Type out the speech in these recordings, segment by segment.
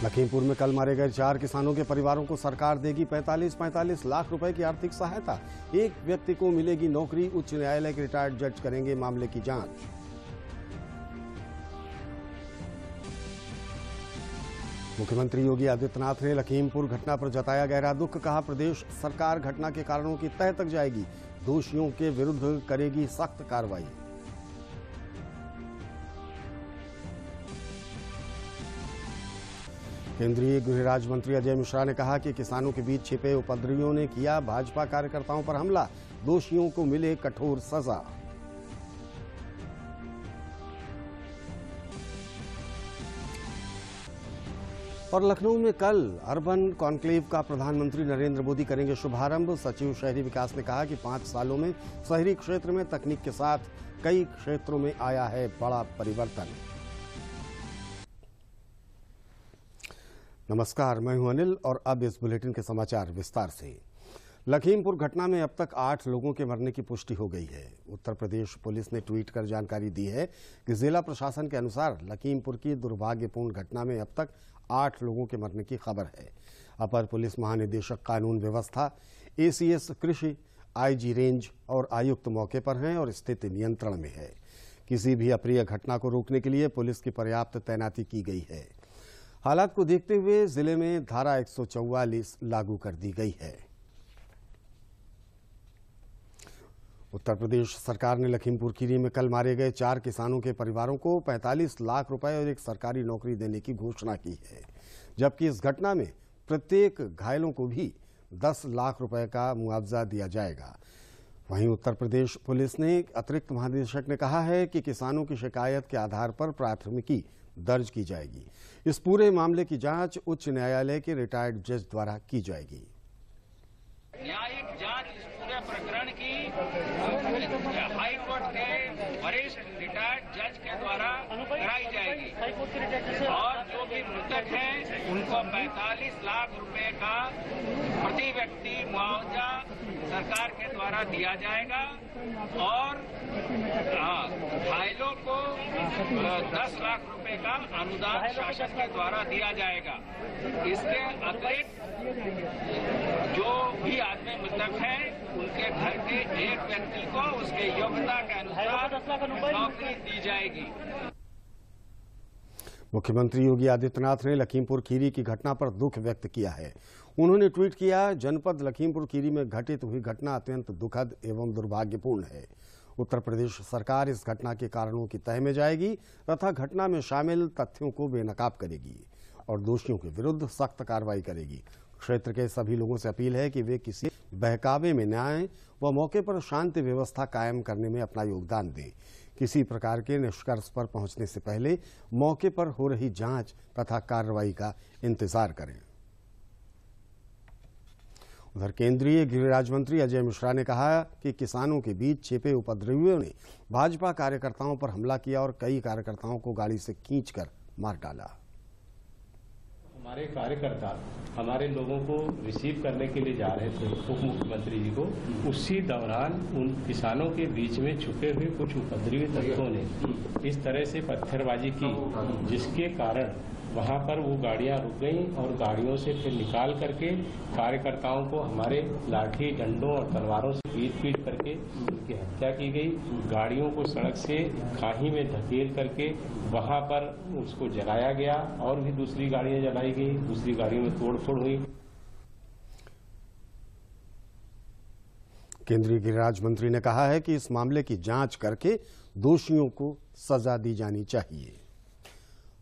लखीमपुर में कल मारे गए 4 किसानों के परिवारों को सरकार देगी 45 लाख रुपए की आर्थिक सहायता। एक व्यक्ति को मिलेगी नौकरी। उच्च न्यायालय के रिटायर्ड जज करेंगे मामले की जांच। मुख्यमंत्री योगी आदित्यनाथ ने लखीमपुर घटना पर जताया गहरा दुख। कहा, प्रदेश सरकार घटना के कारणों की तह तक जाएगी, दोषियों के विरुद्ध करेगी सख्त कार्रवाई। केंद्रीय गृह राज्य मंत्री अजय मिश्रा ने कहा कि किसानों के बीच छिपे उपद्रवियों ने किया भाजपा कार्यकर्ताओं पर हमला, दोषियों को मिले कठोर सजा। और लखनऊ में कल अर्बन कॉन्क्लेव का प्रधानमंत्री नरेंद्र मोदी करेंगे शुभारंभ। सचिव शहरी विकास ने कहा कि 5 सालों में शहरी क्षेत्र में तकनीक के साथ कई क्षेत्रों में आया है बड़ा परिवर्तन। नमस्कार, मैं हूं अनिल और अब इस बुलेटिन के समाचार विस्तार से। लखीमपुर घटना में अब तक 8 लोगों के मरने की पुष्टि हो गई है। उत्तर प्रदेश पुलिस ने ट्वीट कर जानकारी दी है कि जिला प्रशासन के अनुसार लखीमपुर की दुर्भाग्यपूर्ण घटना में अब तक 8 लोगों के मरने की खबर है। अपर पुलिस महानिदेशक कानून व्यवस्था, एसीएस कृषि, आईजी रेंज और आयुक्त मौके पर हैं और स्थिति नियंत्रण में है। किसी भी अप्रिय घटना को रोकने के लिए पुलिस की पर्याप्त तैनाती की गई है। हालात को देखते हुए जिले में धारा 144 लागू कर दी गई है। उत्तर प्रदेश सरकार ने लखीमपुर खीरी में कल मारे गए 4 किसानों के परिवारों को 45 लाख रुपए और एक सरकारी नौकरी देने की घोषणा की है, जबकि इस घटना में प्रत्येक घायलों को भी 10 लाख रुपए का मुआवजा दिया जाएगा। वहीं उत्तर प्रदेश पुलिस ने अतिरिक्त महानिदेशक ने कहा है कि किसानों की शिकायत के आधार पर प्राथमिकी दर्ज की जाएगी। इस पूरे मामले की जांच उच्च न्यायालय के रिटायर्ड जज द्वारा की जाएगी। न्यायिक जांच इस पूरे प्रकरण की हाई कोर्ट के वरिष्ठ रिटायर्ड जज के द्वारा कराई जाएगी और जो भी मृतक हैं उनको 45 लाख रुपए का प्रति व्यक्ति मुआवजा सरकार के द्वारा दिया जाएगा और घायलों को 10 लाख रुपए का अनुदान शासन के द्वारा दिया जाएगा। इसके अतिरिक्त जो भी आदमी मृतक हैं उनके घर के एक व्यक्ति को उसके योग्यता के अनुसार नौकरी दी जाएगी। मुख्यमंत्री योगी आदित्यनाथ ने लखीमपुर खीरी की घटना पर दुख व्यक्त किया है। उन्होंने ट्वीट किया, जनपद लखीमपुर खीरी में घटित हुई घटना अत्यंत दुखद एवं दुर्भाग्यपूर्ण है। उत्तर प्रदेश सरकार इस घटना के कारणों की तह में जाएगी तथा घटना में शामिल तथ्यों को बेनकाब करेगी और दोषियों के विरुद्ध सख्त कार्रवाई करेगी। क्षेत्र के सभी लोगों से अपील है कि वे किसी बहकावे में न आएं व मौके पर शांति व्यवस्था कायम करने में अपना योगदान दें। किसी प्रकार के निष्कर्ष पर पहुंचने से पहले मौके पर हो रही जांच तथा कार्रवाई का इंतजार करें। उधर केंद्रीय गृह राज्य मंत्री अजय मिश्रा ने कहा कि किसानों के बीच छिपे उपद्रवियों ने भाजपा कार्यकर्ताओं पर हमला किया और कई कार्यकर्ताओं को गाड़ी से खींचकर मार डाला। हमारे कार्यकर्ता हमारे लोगों को रिसीव करने के लिए जा रहे थे उप मुख्यमंत्री जी को। उसी दौरान उन किसानों के बीच में छुपे हुए कुछ उपद्रवी तत्वों ने इस तरह से पत्थरबाजी की, जिसके कारण वहां पर वो गाड़ियां रुक गईं और गाड़ियों से फिर निकाल करके कार्यकर्ताओं को हमारे लाठी डंडों और तलवारों से पीट करके उनकी हत्या की गई। गाड़ियों को सड़क से खाई में धकेल करके वहां पर उसको जलाया गया और भी दूसरी गाड़ियां जलाई गई, दूसरी गाड़ियों में तोड़फोड़ हुई। केंद्रीय गृह राज्य मंत्री ने कहा है कि इस मामले की जांच करके दोषियों को सजा दी जानी चाहिए।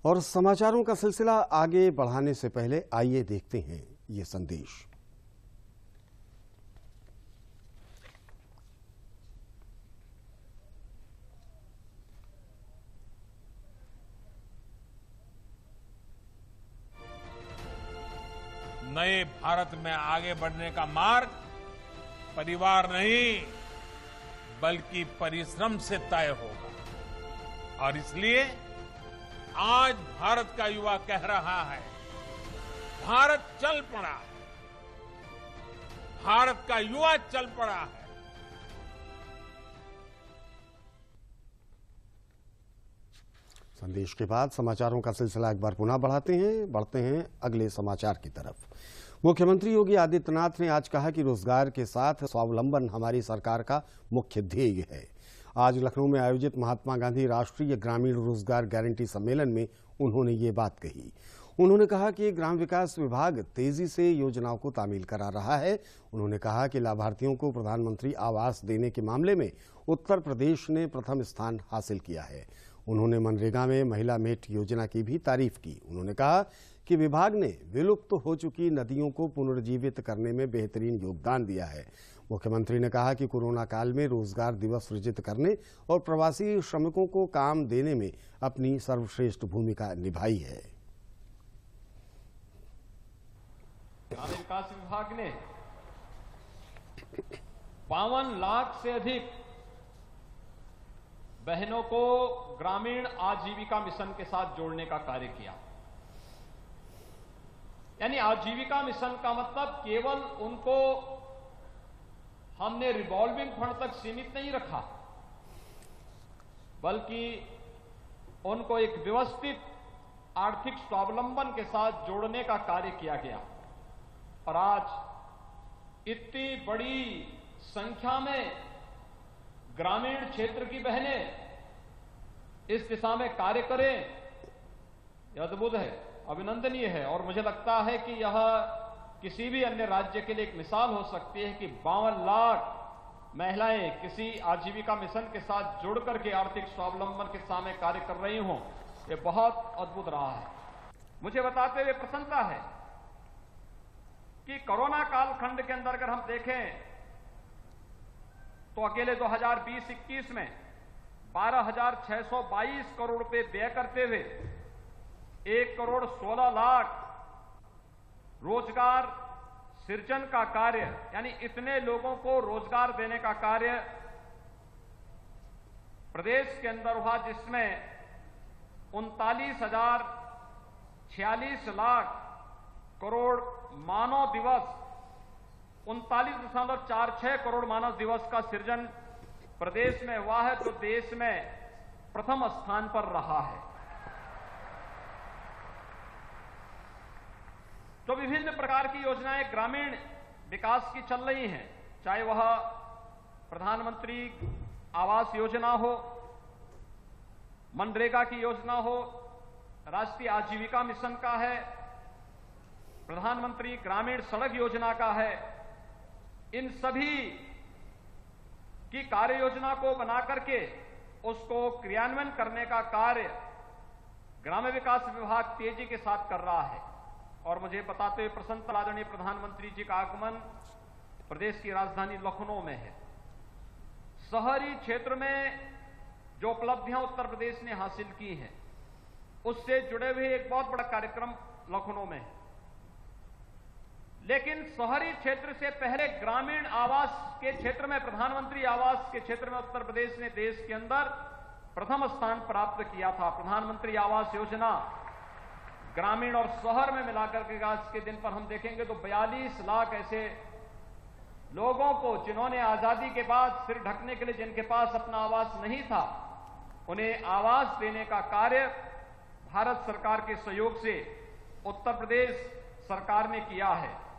और समाचारों का सिलसिला आगे बढ़ाने से पहले आइए देखते हैं ये संदेश। नए भारत में आगे बढ़ने का मार्ग परिवार नहीं बल्कि परिश्रम से तय होगा और इसलिए आज भारत का युवा कह रहा है, भारत चल पड़ा है, भारत का युवा चल पड़ा है। संदेश के बाद समाचारों का सिलसिला एक बार पुनः बढ़ते हैं अगले समाचार की तरफ। मुख्यमंत्री योगी आदित्यनाथ ने आज कहा कि रोजगार के साथ स्वावलंबन हमारी सरकार का मुख्य ध्येय है। आज लखनऊ में आयोजित महात्मा गांधी राष्ट्रीय ग्रामीण रोजगार गारंटी सम्मेलन में उन्होंने ये बात कही। उन्होंने कहा कि ग्राम विकास विभाग तेजी से योजनाओं को तामील करा रहा है। उन्होंने कहा कि लाभार्थियों को प्रधानमंत्री आवास देने के मामले में उत्तर प्रदेश ने प्रथम स्थान हासिल किया है। उन्होंने मनरेगा में महिला मेट योजना की भी तारीफ की। उन्होंने कहा कि विभाग ने विलुप्त हो चुकी नदियों को पुनर्जीवित करने में बेहतरीन योगदान दिया है। मुख्यमंत्री ने कहा कि कोरोना काल में रोजगार दिवस सृजित करने और प्रवासी श्रमिकों को काम देने में अपनी सर्वश्रेष्ठ भूमिका निभाई है। ग्रामीण विकास विभाग ने 52 लाख से अधिक बहनों को ग्रामीण आजीविका मिशन के साथ जोड़ने का कार्य किया। यानी आजीविका मिशन का मतलब केवल उनको हमने रिवॉल्विंग फंड तक सीमित नहीं रखा, बल्कि उनको एक व्यवस्थित आर्थिक स्वावलंबन के साथ जोड़ने का कार्य किया गया। और आज इतनी बड़ी संख्या में ग्रामीण क्षेत्र की बहनें इस दिशा में कार्य करें, यह अद्भुत है, अभिनंदनीय है। और मुझे लगता है कि यह किसी भी अन्य राज्य के लिए एक मिसाल हो सकती है कि 52 लाख महिलाएं किसी आजीविका मिशन के साथ जुड़ करके आर्थिक स्वावलंबन के सामने कार्य कर रही हों। यह बहुत अद्भुत रहा है। मुझे बताते हुए प्रसन्नता है कि कोरोना कालखंड के अंदर अगर हम देखें तो अकेले 2020-21 में 12,622 करोड़ रुपए व्यय करते हुए 1 करोड़ 16 लाख रोजगार सृजन का कार्य, यानी इतने लोगों को रोजगार देने का कार्य प्रदेश के अंदर हुआ, जिसमें 39,046 लाख करोड़ मानव दिवस, 39.46 करोड़ मानव दिवस का सृजन प्रदेश में हुआ है, जो देश में प्रथम स्थान पर रहा है। तो विभिन्न प्रकार की योजनाएं ग्रामीण विकास की चल रही हैं, चाहे वह प्रधानमंत्री आवास योजना हो, मनरेगा की योजना हो, राष्ट्रीय आजीविका मिशन का है, प्रधानमंत्री ग्रामीण सड़क योजना का है। इन सभी की कार्य योजना को बना करके उसको क्रियान्वयन करने का कार्य ग्रामीण विकास विभाग तेजी के साथ कर रहा है। और मुझे बताते हुए प्रसन्नता, आदरणीय प्रधानमंत्री जी का आगमन प्रदेश की राजधानी लखनऊ में है। शहरी क्षेत्र में जो उपलब्धियां उत्तर प्रदेश ने हासिल की हैं, उससे जुड़े हुए एक बहुत बड़ा कार्यक्रम लखनऊ में है। लेकिन शहरी क्षेत्र से पहले ग्रामीण आवास के क्षेत्र में, प्रधानमंत्री आवास के क्षेत्र में उत्तर प्रदेश ने देश के अंदर प्रथम स्थान प्राप्त किया था। प्रधानमंत्री आवास योजना ग्रामीण और शहर में मिलाकर के आज के दिन पर हम देखेंगे तो 42 लाख ऐसे लोगों को, जिन्होंने आजादी के बाद सिर ढकने के लिए जिनके पास अपना आवास नहीं था, उन्हें आवास देने का कार्य भारत सरकार के सहयोग से उत्तर प्रदेश सरकार ने किया है।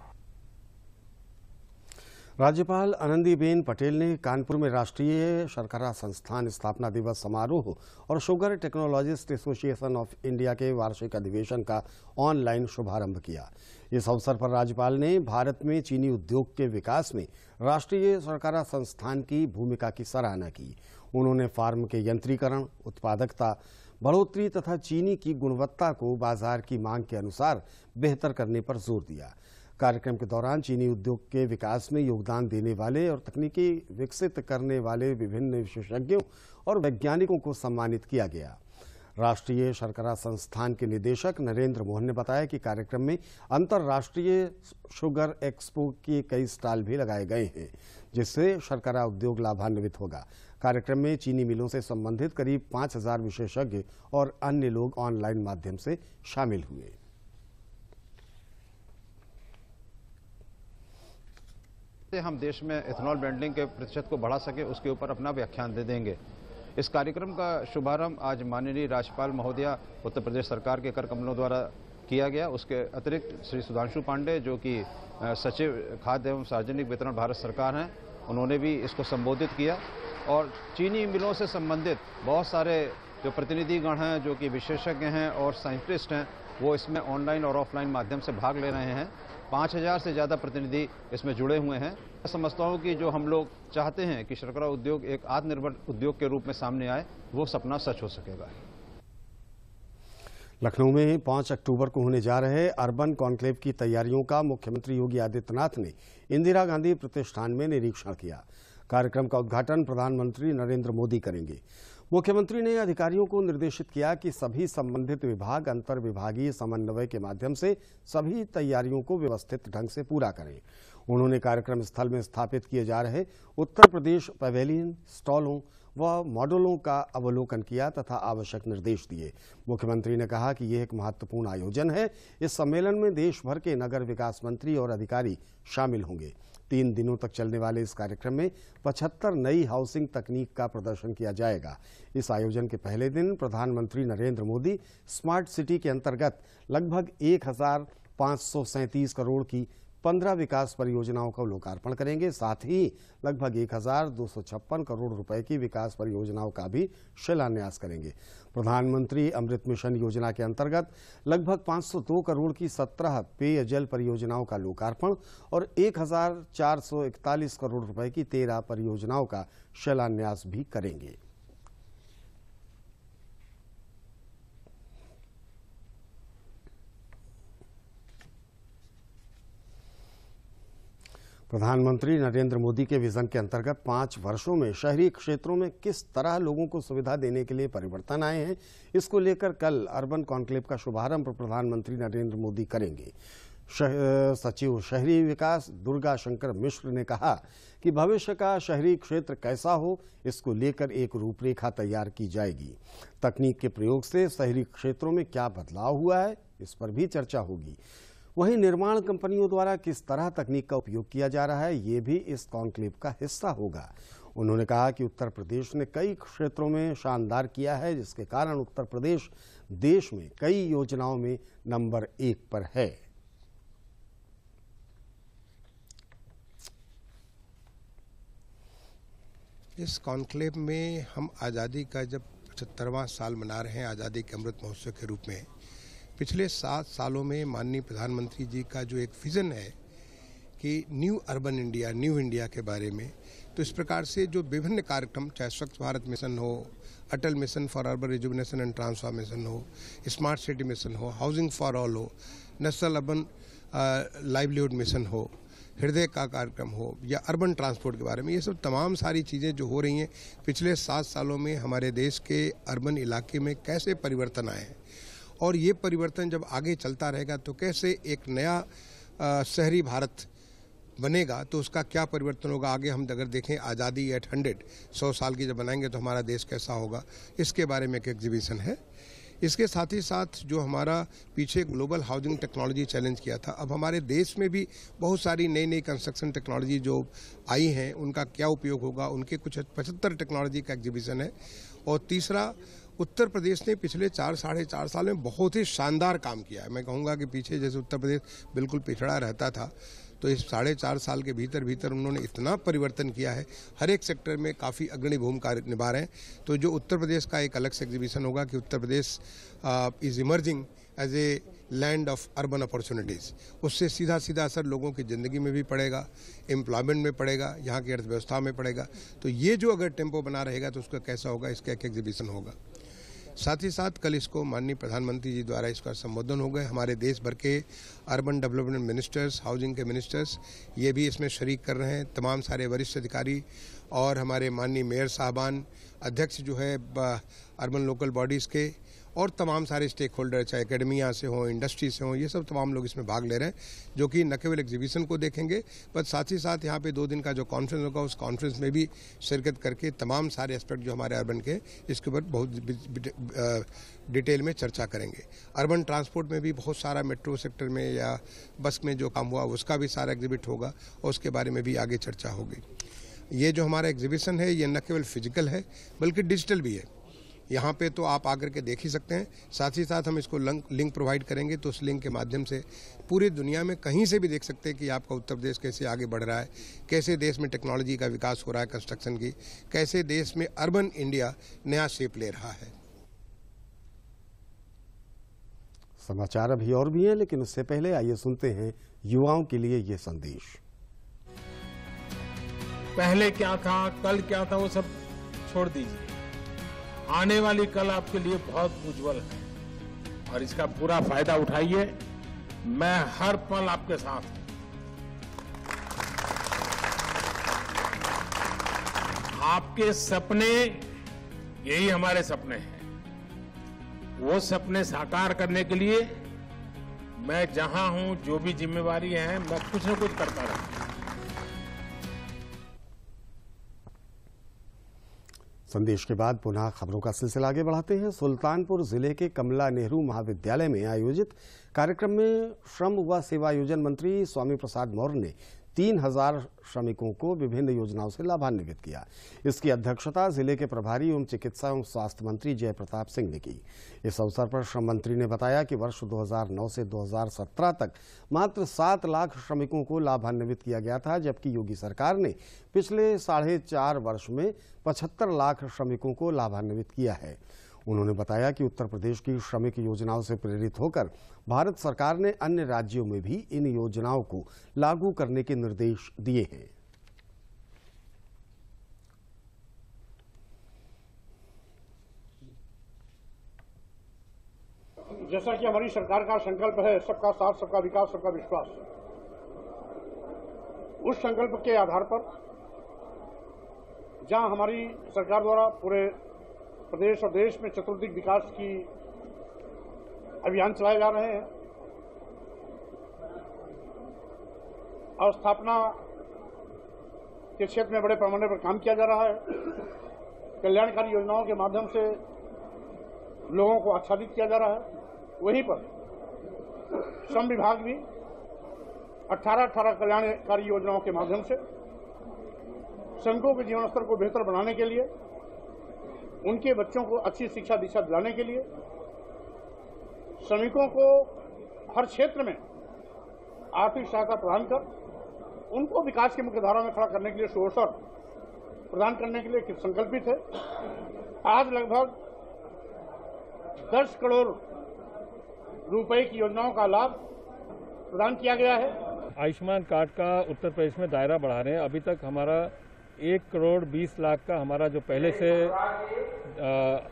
राज्यपाल आनंदीबेन पटेल ने कानपुर में राष्ट्रीय शर्करा संस्थान स्थापना दिवस समारोह और sugar technologist association of India के वार्षिक अधिवेशन का ऑनलाइन शुभारंभ किया। इस अवसर पर राज्यपाल ने भारत में चीनी उद्योग के विकास में राष्ट्रीय शर्करा संस्थान की भूमिका की सराहना की। उन्होंने फार्म के यंत्रीकरण, उत्पादकता बढ़ोतरी तथा चीनी की गुणवत्ता को बाजार की मांग के अनुसार बेहतर करने पर जोर दिया। कार्यक्रम के दौरान चीनी उद्योग के विकास में योगदान देने वाले और तकनीकी विकसित करने वाले विभिन्न विशेषज्ञों और वैज्ञानिकों को सम्मानित किया गया। राष्ट्रीय शर्करा संस्थान के निदेशक नरेंद्र मोहन ने बताया कि कार्यक्रम में अंतर्राष्ट्रीय शुगर एक्सपो के कई स्टॉल भी लगाए गए हैं, जिससे शर्करा उद्योग लाभान्वित होगा। कार्यक्रम में चीनी मिलों से संबंधित करीब 5,000 विशेषज्ञ और अन्य लोग ऑनलाइन माध्यम से शामिल हुए। हम देश में एथेनॉल ब्लेंडिंग के प्रतिशत को बढ़ा सके, उसके ऊपर अपना व्याख्यान दे देंगे। इस कार्यक्रम का शुभारंभ आज माननीय राज्यपाल महोदया उत्तर प्रदेश सरकार के कर कमलों द्वारा किया गया। उसके अतिरिक्त श्री सुधांशु पांडे जो कि सचिव खाद्य एवं सार्वजनिक वितरण भारत सरकार हैं, उन्होंने भी इसको संबोधित किया। और चीनी मिलों से संबंधित बहुत सारे जो प्रतिनिधिगण हैं, जो कि विशेषज्ञ हैं और साइंटिस्ट हैं, वो इसमें ऑनलाइन और ऑफलाइन माध्यम से भाग ले रहे हैं। 5000 से ज़्यादा प्रतिनिधि इसमें जुड़े हुए हैं। समझता हूँ कि जो हम लोग चाहते हैं कि शर्करा उद्योग एक आत्मनिर्भर उद्योग के रूप में सामने आए, वो सपना सच हो सकेगा। लखनऊ में 5 अक्टूबर को होने जा रहे अर्बन कॉन्क्लेव की तैयारियों का मुख्यमंत्री योगी आदित्यनाथ ने इंदिरा गांधी प्रतिष्ठान में निरीक्षण किया। कार्यक्रम का उद्घाटन प्रधानमंत्री नरेंद्र मोदी करेंगे। मुख्यमंत्री ने अधिकारियों को निर्देशित किया कि सभी संबंधित विभाग अंतर विभागीय समन्वय के माध्यम से सभी तैयारियों को व्यवस्थित ढंग से पूरा करें। उन्होंने कार्यक्रम स्थल में स्थापित किए जा रहे उत्तर प्रदेश पवेलियन, स्टॉलों व मॉडलों का अवलोकन किया तथा आवश्यक निर्देश दिए। मुख्यमंत्री ने कहा कि यह एक महत्वपूर्ण आयोजन है। इस सम्मेलन में देश भर के नगर विकास मंत्री और अधिकारी शामिल होंगे। 3 दिनों तक चलने वाले इस कार्यक्रम में 75 नई हाउसिंग तकनीक का प्रदर्शन किया जाएगा। इस आयोजन के पहले दिन प्रधानमंत्री नरेंद्र मोदी स्मार्ट सिटी के अंतर्गत लगभग 1537 करोड़ की 15 विकास परियोजनाओं का लोकार्पण करेंगे। साथ ही लगभग 1256 करोड़ रुपए की विकास परियोजनाओं का भी शिलान्यास करेंगे। प्रधानमंत्री अमृत मिशन योजना के अंतर्गत लगभग 502 करोड़ की 17 पेयजल परियोजनाओं का लोकार्पण और 1441 करोड़ रुपए की 13 परियोजनाओं का शिलान्यास भी करेंगे। प्रधानमंत्री नरेंद्र मोदी के विजन के अंतर्गत 5 वर्षों में शहरी क्षेत्रों में किस तरह लोगों को सुविधा देने के लिए परिवर्तन आए हैं, इसको लेकर कल अर्बन कॉन्क्लेव का शुभारंभ प्रधानमंत्री नरेंद्र मोदी करेंगे। सचिव शहरी विकास दुर्गा शंकर मिश्र ने कहा कि भविष्य का शहरी क्षेत्र कैसा हो, इसको लेकर एक रूपरेखा तैयार की जाएगी। तकनीक के प्रयोग से शहरी क्षेत्रों में क्या बदलाव हुआ है, इस पर भी चर्चा होगी। वहीं निर्माण कंपनियों द्वारा किस तरह तकनीक का उपयोग किया जा रहा है, ये भी इस कॉन्क्लेव का हिस्सा होगा। उन्होंने कहा कि उत्तर प्रदेश ने कई क्षेत्रों में शानदार किया है, जिसके कारण उत्तर प्रदेश देश में कई योजनाओं में नंबर 1 पर है। इस कॉन्क्लेव में हम आज़ादी का जब 75वां साल मना रहे हैं, आज़ादी के अमृत महोत्सव के रूप में, पिछले 7 सालों में माननीय प्रधानमंत्री जी का जो एक विज़न है कि new urban India, new India के बारे में, तो इस प्रकार से जो विभिन्न कार्यक्रम, चाहे स्वच्छ भारत मिशन हो, Atal mission for urban rejuvenation and transformation हो, स्मार्ट सिटी मिशन हो, हाउसिंग फॉर ऑल हो, नेशनल अर्बन लाइवलीहुड मिशन हो, हृदय का कार्यक्रम हो या अर्बन ट्रांसपोर्ट के बारे में, ये सब तमाम सारी चीज़ें जो हो रही हैं पिछले 7 सालों में हमारे देश के अर्बन इलाके में कैसे परिवर्तन आए हैं, और ये परिवर्तन जब आगे चलता रहेगा तो कैसे एक नया शहरी भारत बनेगा, तो उसका क्या परिवर्तन होगा। आगे हम अगर देखें आज़ादी एट 100 साल की जब बनाएंगे तो हमारा देश कैसा होगा, इसके बारे में एक एग्जीबिशन है। इसके साथ ही साथ जो हमारा पीछे ग्लोबल हाउसिंग टेक्नोलॉजी चैलेंज किया था, अब हमारे देश में भी बहुत सारी नई नई कंस्ट्रक्शन टेक्नोलॉजी जो आई हैं, उनका क्या उपयोग होगा, उनके कुछ 75 टेक्नोलॉजी का एग्जीबिशन है। और तीसरा, उत्तर प्रदेश ने पिछले 4-4.5 साल में बहुत ही शानदार काम किया है। मैं कहूँगा कि पीछे जैसे उत्तर प्रदेश बिल्कुल पिछड़ा रहता था, तो इस 4.5 साल के भीतर उन्होंने इतना परिवर्तन किया है, हर एक सेक्टर में काफ़ी अग्रणी भूमिका निभा रहे हैं। तो जो उत्तर प्रदेश का एक अलग से एग्जीबिशन होगा कि Uttar Pradesh is emerging as a land of urban opportunities, उससे सीधा असर लोगों की ज़िंदगी में भी पड़ेगा, एम्प्लॉयमेंट में पड़ेगा, यहाँ की अर्थव्यवस्था में पड़ेगा। तो ये जो अगर टेम्पो बना रहेगा तो उसका कैसा होगा, इसका एक एग्जीबिशन होगा। साथ ही साथ कल इसको माननीय प्रधानमंत्री जी द्वारा इसका संबोधन हो गए। हमारे देश भर के अर्बन डेवलपमेंट मिनिस्टर्स, हाउसिंग के मिनिस्टर्स, ये भी इसमें शरीक कर रहे हैं। तमाम सारे वरिष्ठ अधिकारी और हमारे माननीय मेयर साहबान, अध्यक्ष जो है अर्बन लोकल बॉडीज़ के, और तमाम सारे स्टेक होल्डर, चाहे एकेडमिया से हों, इंडस्ट्री से हों, ये सब तमाम लोग इसमें भाग ले रहे हैं, जो कि न केवल एग्जीबिशन को देखेंगे पर साथ ही साथ यहाँ पे 2 दिन का जो कॉन्फ्रेंस होगा, उस कॉन्फ्रेंस में भी शिरकत करके तमाम सारे एस्पेक्ट जो हमारे अर्बन के, इसके ऊपर बहुत डिटेल में चर्चा करेंगे। अर्बन ट्रांसपोर्ट में भी बहुत सारा मेट्रो सेक्टर में या बस में जो काम हुआ उसका भी सारा एग्जिबिट होगा और उसके बारे में भी आगे चर्चा होगी। ये जो हमारा एग्जीबिशन है ये न केवल फिजिकल है बल्कि डिजिटल भी है। यहाँ पे तो आप आकर के देख ही सकते हैं। साथ ही साथ हम इसको लिंक प्रोवाइड करेंगे तो उस लिंक के माध्यम से पूरी दुनिया में कहीं से भी देख सकते हैं कि आपका उत्तर प्रदेश कैसे आगे बढ़ रहा है, कैसे देश में टेक्नोलॉजी का विकास हो रहा है, कंस्ट्रक्शन की, कैसे देश में अर्बन इंडिया नया शेप ले रहा है। समाचार अभी और भी हैं, लेकिन उससे पहले आइए सुनते हैं युवाओं के लिए ये संदेश। पहले क्या था, कल क्या था, वो सब छोड़ दीजिए। आने वाली कल आपके लिए बहुत उज्जवल है और इसका पूरा फायदा उठाइए। मैं हर पल आपके साथ हूं। आपके सपने यही हमारे सपने हैं। वो सपने साकार करने के लिए मैं जहां हूं, जो भी जिम्मेवारी है, मैं कुछ न कुछ करता रहूंगा। संदेश के बाद पुनः खबरों का सिलसिला आगे बढ़ाते हैं। सुल्तानपुर जिले के कमला नेहरू महाविद्यालय में आयोजित कार्यक्रम में श्रम व सेवायोजन मंत्री स्वामी प्रसाद मौर्य ने 3000 श्रमिकों को विभिन्न योजनाओं से लाभान्वित किया। इसकी अध्यक्षता जिले के प्रभारी एवं चिकित्सा एवं स्वास्थ्य मंत्री जय प्रताप सिंह ने की। इस अवसर पर श्रम मंत्री ने बताया कि वर्ष 2009 से 2017 तक मात्र 7 लाख श्रमिकों को लाभान्वित किया गया था, जबकि योगी सरकार ने पिछले 4.5 वर्ष में 75 लाख श्रमिकों को लाभान्वित किया है। उन्होंने बताया कि उत्तर प्रदेश की श्रमिक योजनाओं से प्रेरित होकर भारत सरकार ने अन्य राज्यों में भी इन योजनाओं को लागू करने के निर्देश दिए हैं। जैसा कि हमारी सरकार का संकल्प है, सबका साथ, सबका विकास, सबका विश्वास, उस संकल्प के आधार पर जहां हमारी सरकार द्वारा पूरे प्रदेश और देश में चतुर्दिक विकास की अभियान चलाए जा रहे हैं, अवस्थापना के क्षेत्र में बड़े पैमाने पर काम किया जा रहा है, कल्याणकारी योजनाओं के माध्यम से लोगों को आच्छादित किया जा रहा है, वहीं पर श्रम विभाग भी 18 कल्याणकारी योजनाओं के माध्यम से श्रमिकों के जीवन स्तर को बेहतर बनाने के लिए, उनके बच्चों को अच्छी शिक्षा दीक्षा दिलाने के लिए, श्रमिकों को हर क्षेत्र में आर्थिक सहायता प्रदान कर उनको विकास की मुख्य धारा में खड़ा करने के लिए सुअवसर प्रदान करने के लिए संकल्पित है। आज लगभग 10 करोड़ रुपए की योजनाओं का लाभ प्रदान किया गया है। आयुष्मान कार्ड का उत्तर प्रदेश में दायरा बढ़ा रहे हैं। अभी तक हमारा 1 करोड़ 20 लाख का हमारा जो पहले से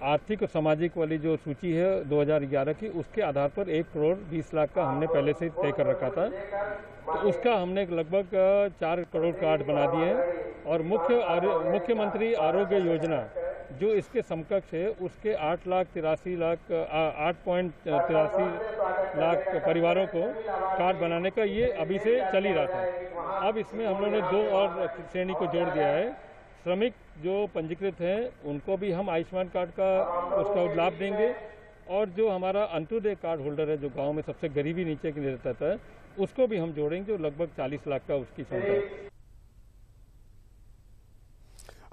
आर्थिक और सामाजिक वाली जो सूची है 2011 की, उसके आधार पर 1 करोड़ 20 लाख का हमने पहले से तय कर रखा था। तो उसका हमने लगभग 4 करोड़ कार्ड बना दिए हैं और मुख्यमंत्री आरोग्य योजना जो इसके समकक्ष है, उसके 8.83 लाख परिवारों को कार्ड बनाने का ये अभी से चल ही रहा था। अब इसमें हम लोगों ने 2 और श्रेणी को जोड़ दिया है। श्रमिक जो पंजीकृत हैं उनको भी हम आयुष्मान कार्ड का उसका लाभ देंगे, और जो हमारा अंत्योदय कार्ड होल्डर है, जो गांव में सबसे गरीबी नीचे की रहता था, उसको भी हम जोड़ेंगे, जो लगभग 40 लाख का उसकी क्षमता है।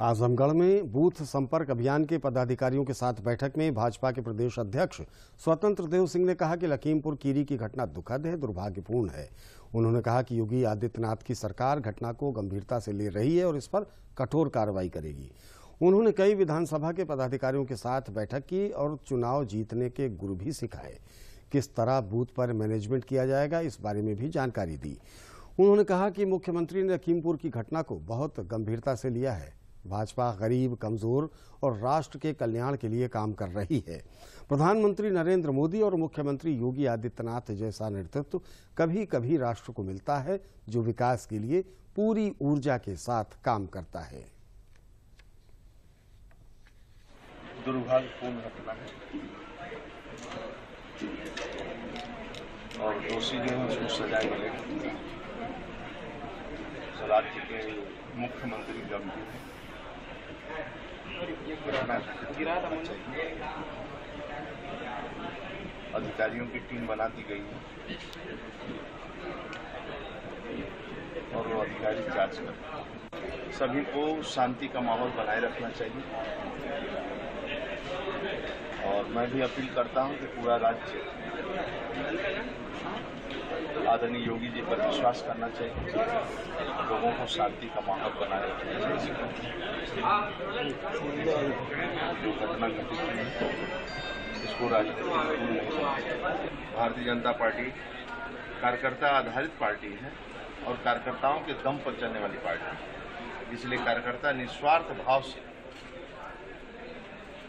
आजमगढ़ में बूथ संपर्क अभियान के पदाधिकारियों के साथ बैठक में भाजपा के प्रदेश अध्यक्ष स्वतंत्र देव सिंह ने कहा कि लखीमपुर खीरी की घटना दुखद है, दुर्भाग्यपूर्ण है। उन्होंने कहा कि योगी आदित्यनाथ की सरकार घटना को गंभीरता से ले रही है और इस पर कठोर कार्रवाई करेगी। उन्होंने कई विधानसभा के पदाधिकारियों के साथ बैठक की और चुनाव जीतने के गुर भी सिखाए। किस तरह बूथ पर मैनेजमेंट किया जाएगा, इस बारे में भी जानकारी दी। उन्होंने कहा कि मुख्यमंत्री ने लखीमपुर की घटना को बहुत गंभीरता से लिया है। भाजपा गरीब, कमजोर और राष्ट्र के कल्याण के लिए काम कर रही है। प्रधानमंत्री नरेंद्र मोदी और मुख्यमंत्री योगी आदित्यनाथ जैसा नेतृत्व कभी कभी राष्ट्र को मिलता है, जो विकास के लिए पूरी ऊर्जा के साथ काम करता है। दुर्भाग्यपूर्ण घटना है और दोषी जो है उसको सजा मिलेगी। राज्य के मुख्यमंत्री गंभीर है, अधिकारियों की टीम बना दी गई है और वो अधिकारी जांच कर सभी को शांति का माहौल बनाए रखना चाहिए और मैं भी अपील करता हूं कि पूरा राज्य आदरणीय योगी जी पर विश्वास करना चाहिए, लोगों को शांति का माहौल बनाए रखना चाहिए। जो घटना घटित हुई इसको राजनीतिक नहीं करना। भारतीय जनता पार्टी कार्यकर्ता आधारित पार्टी है और कार्यकर्ताओं के दम पर चलने वाली पार्टी है, इसलिए कार्यकर्ता निस्वार्थ भाव से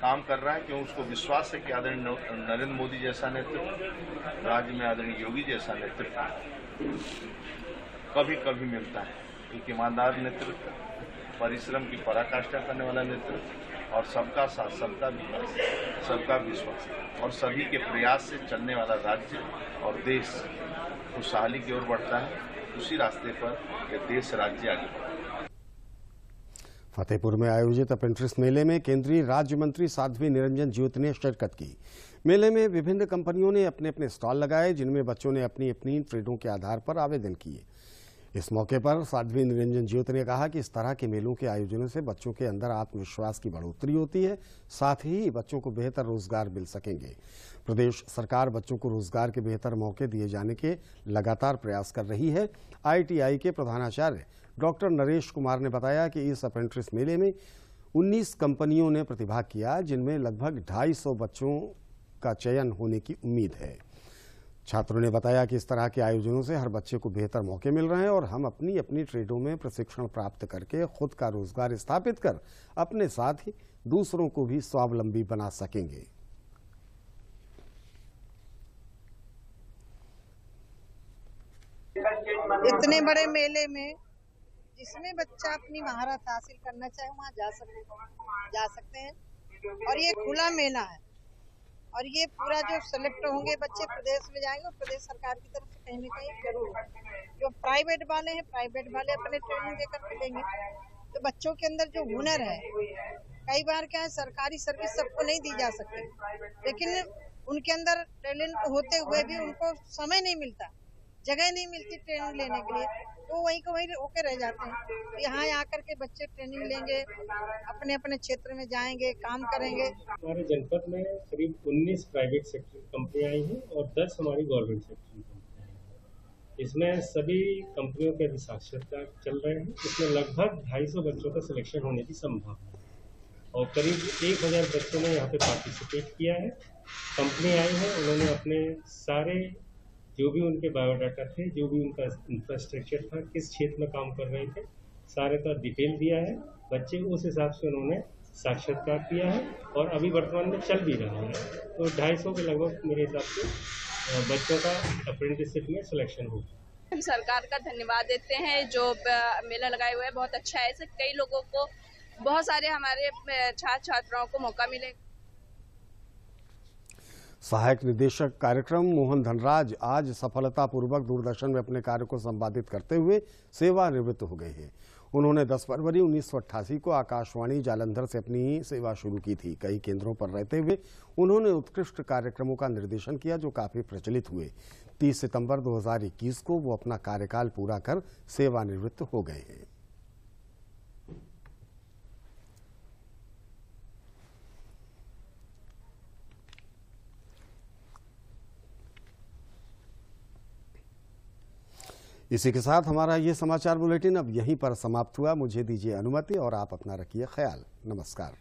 काम कर रहा है, क्यों उसको विश्वास है कि आदरणीय नरेंद्र मोदी जैसा नेतृत्व, राज्य में आदरणीय योगी जैसा नेतृत्व कभी कभी मिलता है। एक ईमानदार नेतृत्व, परिश्रम की पराकाष्ठा करने वाला नेतृत्व और सबका साथ, सबका विकास, सबका विश्वास और सभी के प्रयास से चलने वाला राज्य और देश खुशहाली की ओर बढ़ता है। उसी रास्ते पर यह देश राज्य आगे बढ़ता है। फतेहपुर में आयोजित अप्रेंटिस मेले में केंद्रीय राज्य मंत्री साध्वी निरंजन ज्योति ने शिरकत की। मेले में विभिन्न कंपनियों ने अपने अपने स्टॉल लगाए, जिनमें बच्चों ने अपनी अपनी ट्रेडों के आधार पर आवेदन किए। इस मौके पर साध्वी निरंजन ज्योति ने कहा कि इस तरह के मेलों के आयोजनों से बच्चों के अंदर आत्मविश्वास की बढ़ोतरी होती है, साथ ही बच्चों को बेहतर रोजगार मिल सकेंगे। प्रदेश सरकार बच्चों को रोजगार के बेहतर मौके दिए जाने के लगातार प्रयास कर रही है। ITI के प्रधानाचार्य डॉक्टर नरेश कुमार ने बताया कि इस अप्रेंटिस मेले में 19 कंपनियों ने प्रतिभाग किया, जिनमें लगभग 250 बच्चों का चयन होने की उम्मीद है। छात्रों ने बताया कि इस तरह के आयोजनों से हर बच्चे को बेहतर मौके मिल रहे हैं और हम अपनी अपनी ट्रेडों में प्रशिक्षण प्राप्त करके खुद का रोजगार स्थापित कर अपने साथ ही दूसरों को भी स्वावलंबी बना सकेंगे। इतने बड़े मेले में जिसमें बच्चा अपनी महारत हासिल करना चाहे वहाँ जा सकते हैं और ये खुला मेला है और ये पूरा जो सेलेक्ट होंगे बच्चे प्रदेश में जाएंगे और प्रदेश सरकार की तरफ से कहीं न कहीं जरूर जो प्राइवेट वाले हैं प्राइवेट वाले अपने ट्रेनिंग देकर मिलेंगे। तो बच्चों के अंदर जो हुनर है, कई बार क्या है सरकारी सर्विस सबको नहीं दी जा सकती, लेकिन उनके अंदर टैलेंट होते हुए भी उनको समय नहीं मिलता, जगह नहीं मिलती ट्रेनिंग लेने के लिए, तो वहीं को वहीं होके रह जाते हैं। तो यहाँ आकर के बच्चे ट्रेनिंग लेंगे, अपने अपने क्षेत्र में जाएंगे, काम करेंगे। हमारे जनपद में करीब 19 प्राइवेट सेक्टर कंपनियां आई हैं और 10 हमारी गवर्नमेंट सेक्टर की कंपनियां हैं। इसमें सभी कंपनियों के अभी साक्षात्कार चल रहे हैं। इसमें लगभग 250 बच्चों का सिलेक्शन होने की संभावना है और करीब 1000 बच्चों ने यहाँ पे पार्टिसिपेट किया है। कंपनी आई है, उन्होंने अपने सारे जो भी उनके बायोडाटा थे, जो भी उनका इंफ्रास्ट्रक्चर था, किस क्षेत्र में काम कर रहे थे, सारे का डिटेल दिया है। बच्चे उस हिसाब से उन्होंने साक्षात्कार किया है और अभी वर्तमान में चल भी रहा है। तो 250 के लगभग मेरे हिसाब से बच्चों का अप्रेंटिसशिप में सिलेक्शन होगा। हम सरकार का धन्यवाद देते हैं जो मेला लगाए हुए है, बहुत अच्छा है। ऐसे कई लोगों को, बहुत सारे हमारे छात्र छात्राओं को मौका मिलेगा। सहायक निदेशक कार्यक्रम मोहन धनराज आज सफलतापूर्वक दूरदर्शन में अपने कार्य को संपादित करते हुए सेवानिवृत्त हो गए हैं। उन्होंने 10 फरवरी 1988 को आकाशवाणी जालंधर से अपनी सेवा शुरू की थी। कई केंद्रों पर रहते हुए उन्होंने उत्कृष्ट कार्यक्रमों का निर्देशन किया जो काफी प्रचलित हुए। 30 सितंबर 2021 को वो अपना कार्यकाल पूरा कर सेवानिवृत्त हो गए हैं। इसी के साथ हमारा ये समाचार बुलेटिन अब यहीं पर समाप्त हुआ। मुझे दीजिए अनुमति और आप अपना रखिए ख्याल। नमस्कार।